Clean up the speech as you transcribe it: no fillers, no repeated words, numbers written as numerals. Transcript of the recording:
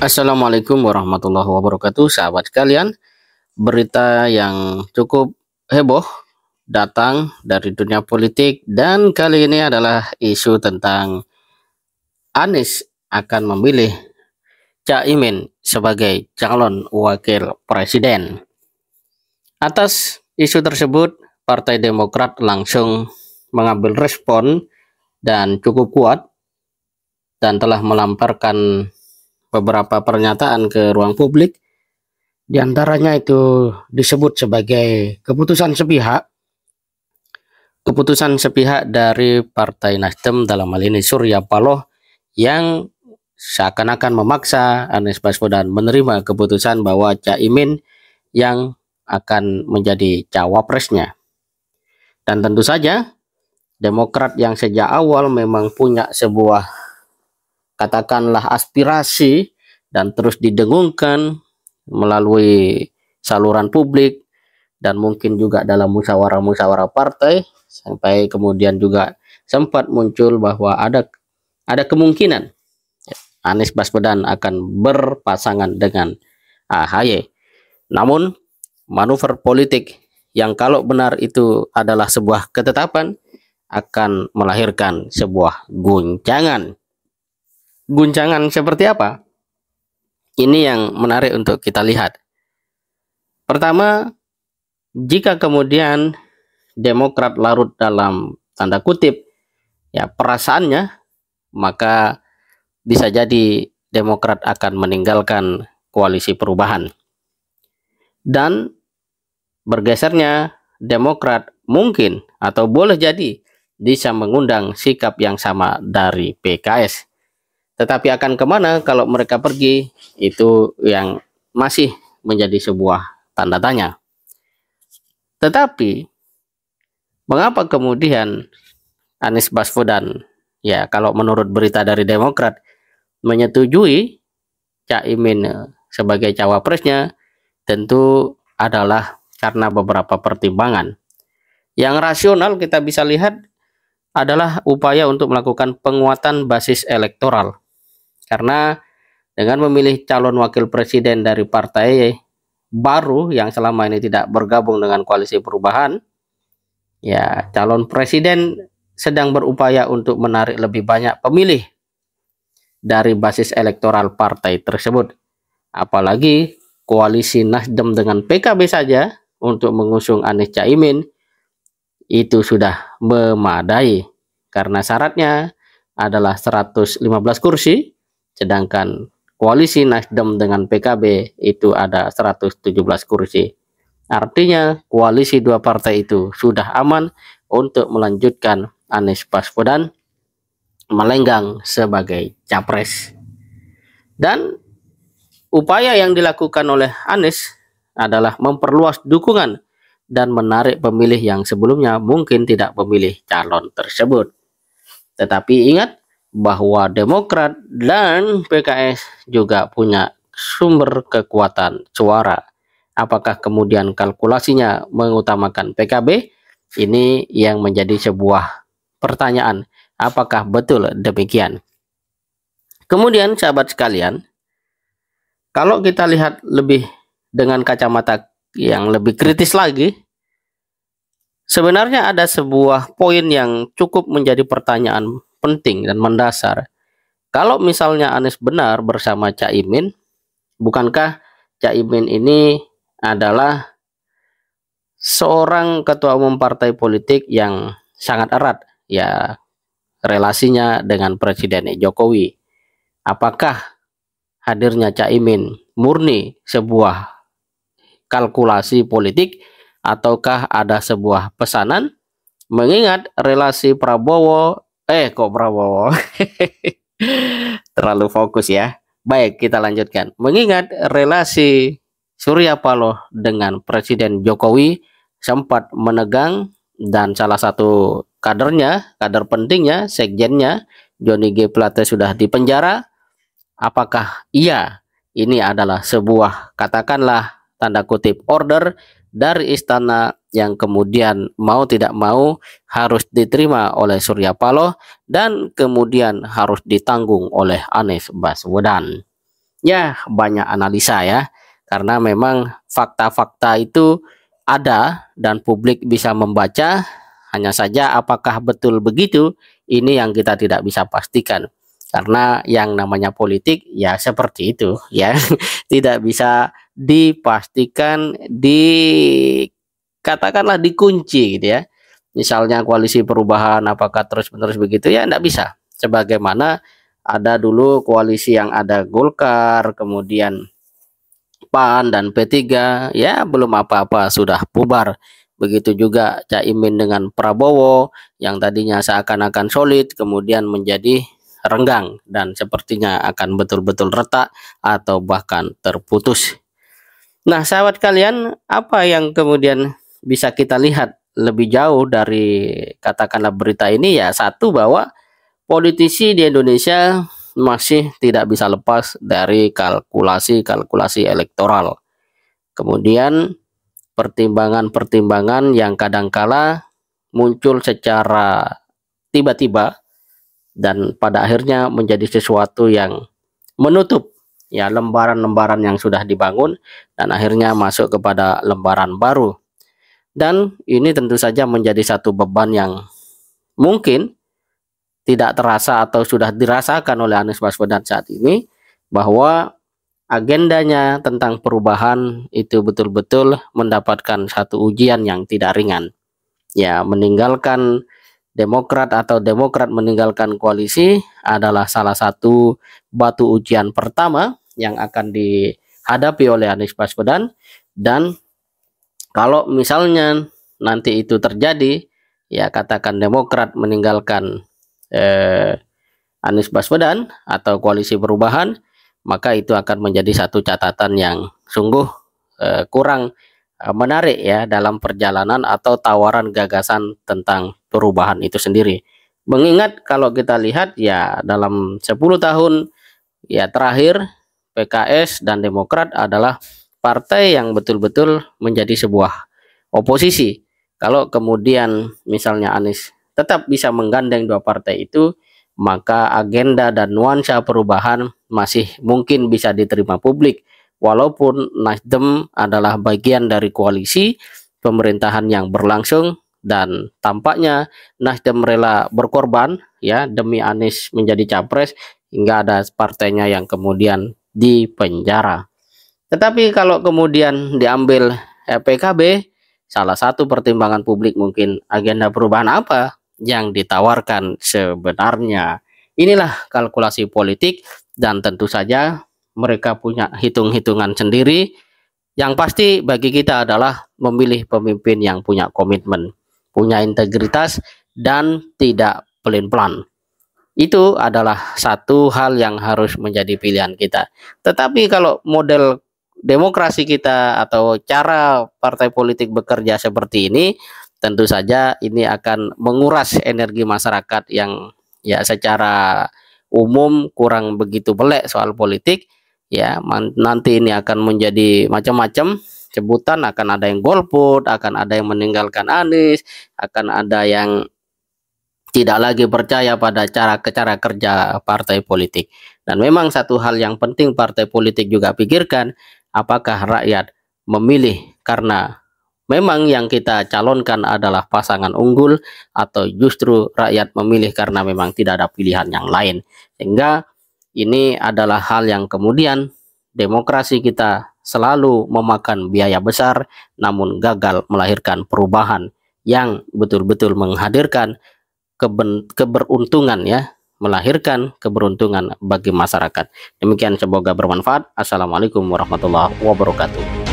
Assalamualaikum warahmatullahi wabarakatuh, sahabat sekalian. Berita yang cukup heboh datang dari dunia politik, dan kali ini adalah isu tentang Anies akan memilih Caimin sebagai calon wakil presiden. Atas isu tersebut, Partai Demokrat langsung mengambil respon dan cukup kuat dan telah melamparkan beberapa pernyataan ke ruang publik. Di antaranya itu disebut sebagai keputusan sepihak dari Partai Nasdem, dalam hal ini Surya Paloh, yang seakan-akan memaksa Anies Baswedan menerima keputusan bahwa Caimin yang akan menjadi cawapresnya. Dan tentu saja Demokrat yang sejak awal memang punya sebuah, katakanlah, aspirasi dan terus didengungkan melalui saluran publik dan mungkin juga dalam musyawarah-musyawarah partai, sampai kemudian juga sempat muncul bahwa ada kemungkinan Anies Baswedan akan berpasangan dengan AHY. Namun manuver politik yang kalau benar itu adalah sebuah ketetapan akan melahirkan sebuah guncangan. Guncangan seperti apa? Ini yang menarik untuk kita lihat. Pertama, jika kemudian Demokrat larut dalam tanda kutip perasaannya, maka bisa jadi Demokrat akan meninggalkan koalisi perubahan. Dan bergesernya Demokrat mungkin atau boleh jadi bisa mengundang sikap yang sama dari PKS. Tetapi akan kemana kalau mereka pergi, itu yang masih menjadi sebuah tanda tanya. Tetapi mengapa kemudian Anies Baswedan, kalau menurut berita dari Demokrat, menyetujui Caimin sebagai cawapresnya? Tentu adalah karena beberapa pertimbangan. Yang rasional kita bisa lihat adalah upaya untuk melakukan penguatan basis elektoral. Karena dengan memilih calon wakil presiden dari partai baru yang selama ini tidak bergabung dengan koalisi perubahan, calon presiden sedang berupaya untuk menarik lebih banyak pemilih dari basis elektoral partai tersebut. Apalagi koalisi Nasdem dengan PKB saja untuk mengusung Anies Caimin itu sudah memadai, karena syaratnya adalah 115 kursi, sedangkan koalisi Nasdem dengan PKB itu ada 117 kursi. Artinya koalisi dua partai itu sudah aman untuk melanjutkan Anies Baswedan melenggang sebagai capres. Dan upaya yang dilakukan oleh Anies adalah memperluas dukungan dan menarik pemilih yang sebelumnya mungkin tidak memilih calon tersebut. Tetapi ingat bahwa Demokrat dan PKS juga punya sumber kekuatan suara. Apakah kemudian kalkulasinya mengutamakan PKB? Ini yang menjadi sebuah pertanyaan. Apakah betul demikian? Kemudian sahabat sekalian, kalau kita lihat lebih dengan kacamata yang lebih kritis lagi, sebenarnya ada sebuah poin yang cukup menjadi pertanyaan penting dan mendasar. Kalau misalnya Anies benar bersama Caimin, bukankah Caimin ini adalah seorang ketua umum partai politik yang sangat erat relasinya dengan Presiden Jokowi? Apakah hadirnya Caimin murni sebuah kalkulasi politik, ataukah ada sebuah pesanan? Mengingat relasi Prabowo terlalu fokus ya. Baik, kita lanjutkan. Mengingat relasi Surya Paloh dengan Presiden Jokowi sempat menegang, dan salah satu kader pentingnya, sekjennya Johnny G. Plate sudah dipenjara. Apakah ini adalah sebuah, katakanlah tanda kutip, order dari istana yang kemudian mau tidak mau harus diterima oleh Surya Paloh dan kemudian harus ditanggung oleh Anies Baswedan? Ya, banyak analisa ya, karena memang fakta-fakta itu ada dan publik bisa membaca, hanya saja apakah betul begitu, ini yang kita tidak bisa pastikan. Karena yang namanya politik ya seperti itu ya, tidak bisa dipastikan, katakanlah dikunci gitu ya. Misalnya koalisi perubahan apakah terus-menerus begitu ya, enggak bisa. Sebagaimana ada dulu koalisi yang ada Golkar, kemudian PAN dan P3, ya belum apa-apa sudah bubar. Begitu juga Caimin dengan Prabowo yang tadinya seakan-akan solid kemudian menjadi renggang dan sepertinya akan betul-betul retak atau bahkan terputus. Nah, sahabat kalian, apa yang kemudian bisa kita lihat lebih jauh dari katakanlah berita ini? Ya, satu, bahwa politisi di Indonesia masih tidak bisa lepas dari kalkulasi-kalkulasi elektoral. Kemudian pertimbangan-pertimbangan yang kadangkala muncul secara tiba-tiba dan pada akhirnya menjadi sesuatu yang menutup ya lembaran-lembaran yang sudah dibangun dan akhirnya masuk kepada lembaran baru. Dan ini tentu saja menjadi satu beban yang mungkin tidak terasa atau sudah dirasakan oleh Anies Baswedan saat ini, bahwa agendanya tentang perubahan itu betul-betul mendapatkan satu ujian yang tidak ringan. Ya, meninggalkan Demokrat atau Demokrat meninggalkan koalisi adalah salah satu batu ujian pertama yang akan dihadapi oleh Anies Baswedan. Dan kalau misalnya nanti itu terjadi, ya katakan Demokrat meninggalkan Anies Baswedan atau koalisi perubahan, maka itu akan menjadi satu catatan yang sungguh kurang menarik ya dalam perjalanan atau tawaran gagasan tentang perubahan itu sendiri. Mengingat kalau kita lihat ya dalam 10 tahun ya terakhir, PKS dan Demokrat adalah partai yang betul-betul menjadi sebuah oposisi. Kalau kemudian misalnya Anies tetap bisa menggandeng dua partai itu, maka agenda dan nuansa perubahan masih mungkin bisa diterima publik. Walaupun Nasdem adalah bagian dari koalisi pemerintahan yang berlangsung dan tampaknya Nasdem rela berkorban ya demi Anies menjadi capres hingga ada partainya yang kemudian dipenjara. Tetapi kalau kemudian diambil PKB, salah satu pertimbangan publik mungkin agenda perubahan apa yang ditawarkan sebenarnya. Inilah kalkulasi politik dan tentu saja mereka punya hitung-hitungan sendiri. Yang pasti bagi kita adalah memilih pemimpin yang punya komitmen, punya integritas dan tidak pelin-pelan. Itu adalah satu hal yang harus menjadi pilihan kita. Tetapi kalau model demokrasi kita atau cara partai politik bekerja seperti ini, tentu saja ini akan menguras energi masyarakat yang ya secara umum kurang begitu melek soal politik. Ya, nanti ini akan menjadi macam-macam sebutan, akan ada yang golput, akan ada yang meninggalkan Anies, akan ada yang tidak lagi percaya pada cara kerja partai politik. Dan memang satu hal yang penting partai politik juga pikirkan, apakah rakyat memilih karena memang yang kita calonkan adalah pasangan unggul atau justru rakyat memilih karena memang tidak ada pilihan yang lain. Sehingga ini adalah hal yang kemudian demokrasi kita selalu memakan biaya besar namun gagal melahirkan perubahan yang betul-betul menghadirkan keberuntungan ya, melahirkan keberuntungan bagi masyarakat. Demikian, semoga bermanfaat. Assalamualaikum warahmatullahi wabarakatuh.